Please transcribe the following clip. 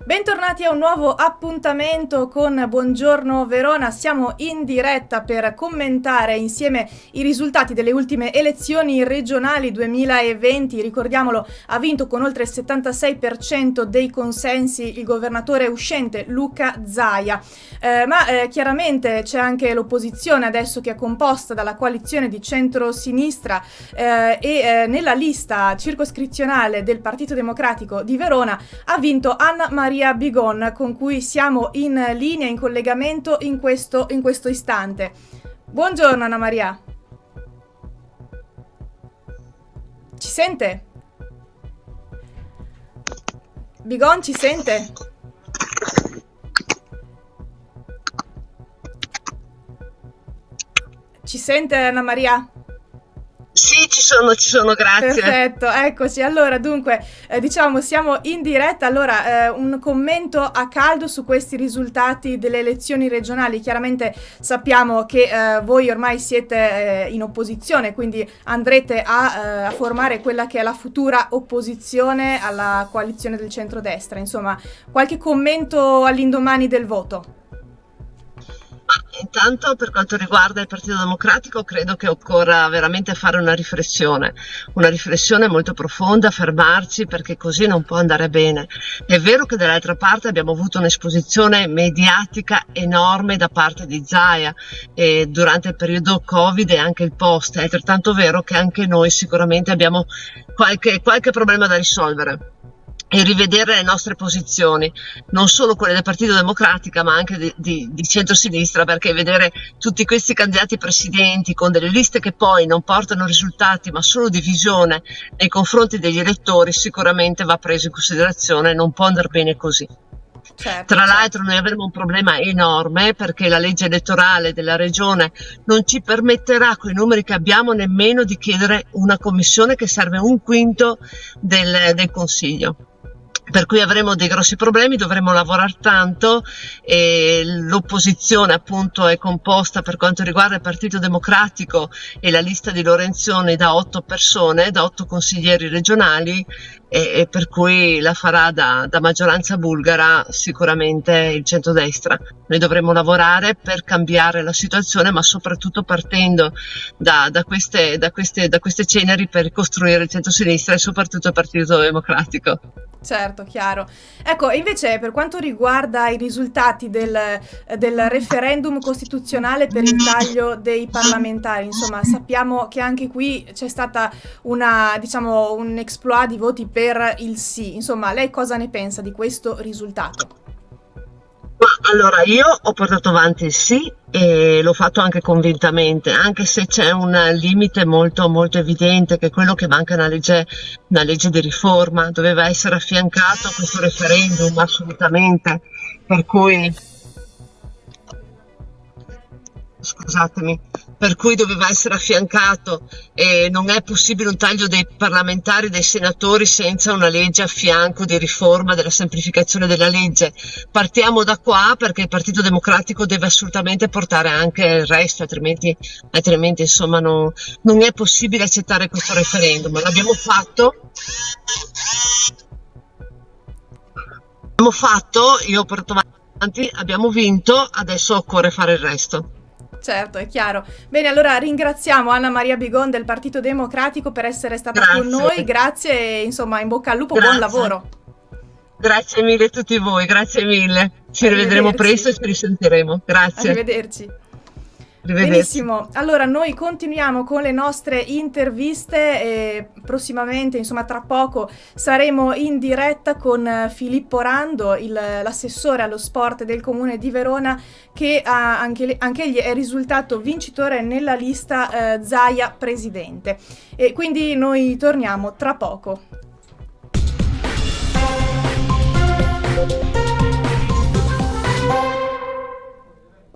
Bentornati a un nuovo appuntamento con Buongiorno Verona. Siamo in diretta per commentare insieme i risultati delle ultime elezioni regionali 2020. Ricordiamolo, ha vinto con oltre il 76% dei consensi il governatore uscente Luca Zaia. Ma chiaramente c'è anche l'opposizione adesso, che è composta dalla coalizione di centro-sinistra e nella lista circoscrizionale del Partito Democratico di Verona ha vinto Anna Maria Bigon, con cui siamo in linea, in collegamento in questo istante. Buongiorno Anna Maria. Ci sente? Bigon, ci sente? Ci sente Anna Maria? Sì, ci sono, grazie. Perfetto, eccoci. Allora, dunque, diciamo, siamo in diretta. Allora, un commento a caldo su questi risultati delle elezioni regionali. Chiaramente sappiamo che voi ormai siete in opposizione, quindi andrete a formare quella che è la futura opposizione alla coalizione del centrodestra. Insomma, qualche commento all'indomani del voto? Intanto, per quanto riguarda il Partito Democratico, credo che occorra veramente fare una riflessione molto profonda, fermarci, perché così non può andare bene. È vero che dall'altra parte abbiamo avuto un'esposizione mediatica enorme da parte di Zaia durante il periodo Covid e anche il post. È altrettanto vero che anche noi sicuramente abbiamo qualche problema da risolvere e rivedere le nostre posizioni, non solo quelle del Partito Democratico, ma anche di centrosinistra, perché vedere tutti questi candidati presidenti con delle liste che poi non portano risultati ma solo divisione nei confronti degli elettori sicuramente va preso in considerazione, non può andare bene così. Certo, Tra l'altro noi avremo un problema enorme, perché la legge elettorale della regione non ci permetterà, con i numeri che abbiamo, nemmeno di chiedere una commissione che serve un quinto del consiglio. Per cui avremo dei grossi problemi, dovremo lavorare tanto e l'opposizione appunto è composta, per quanto riguarda il Partito Democratico e la lista di Lorenzoni, da 8 persone, da 8 consiglieri regionali, e per cui la farà da maggioranza bulgara sicuramente il centrodestra. Noi dovremo lavorare per cambiare la situazione, ma soprattutto partendo da queste ceneri per ricostruire il centrosinistra e soprattutto il Partito Democratico. certo, chiaro. Ecco, invece per quanto riguarda i risultati del referendum costituzionale per il taglio dei parlamentari, insomma, sappiamo che anche qui c'è stata un exploit di voti per il sì. Insomma, lei cosa ne pensa di questo risultato? Ma allora, io ho portato avanti il sì e l'ho fatto anche convintamente, anche se c'è un limite molto, molto evidente, che è quello che manca una legge di riforma. Doveva essere affiancato a questo referendum, assolutamente. Per cui, scusatemi, per cui doveva essere affiancato, e non è possibile un taglio dei parlamentari, dei senatori, senza una legge a fianco di riforma, della semplificazione della legge. Partiamo da qua, perché il Partito Democratico deve assolutamente portare anche il resto, altrimenti insomma non è possibile accettare questo referendum. L'abbiamo fatto, io ho portato avanti, abbiamo vinto, adesso occorre fare il resto. Certo, è chiaro. Bene, allora ringraziamo Anna Maria Bigon del Partito Democratico per essere stata con noi. Grazie, Grazie e insomma, in bocca al lupo, buon grazie. lavoro. Grazie mille a tutti voi, grazie mille. Ci rivedremo Arrivederci. presto e ci risentiremo. Grazie. Arrivederci. Arrivederci. Benissimo, allora noi continuiamo con le nostre interviste e prossimamente, insomma tra poco, saremo in diretta con Filippo Rando, l'assessore allo sport del comune di Verona, che anch'egli è risultato vincitore nella lista Zaia Presidente. E quindi noi torniamo tra poco.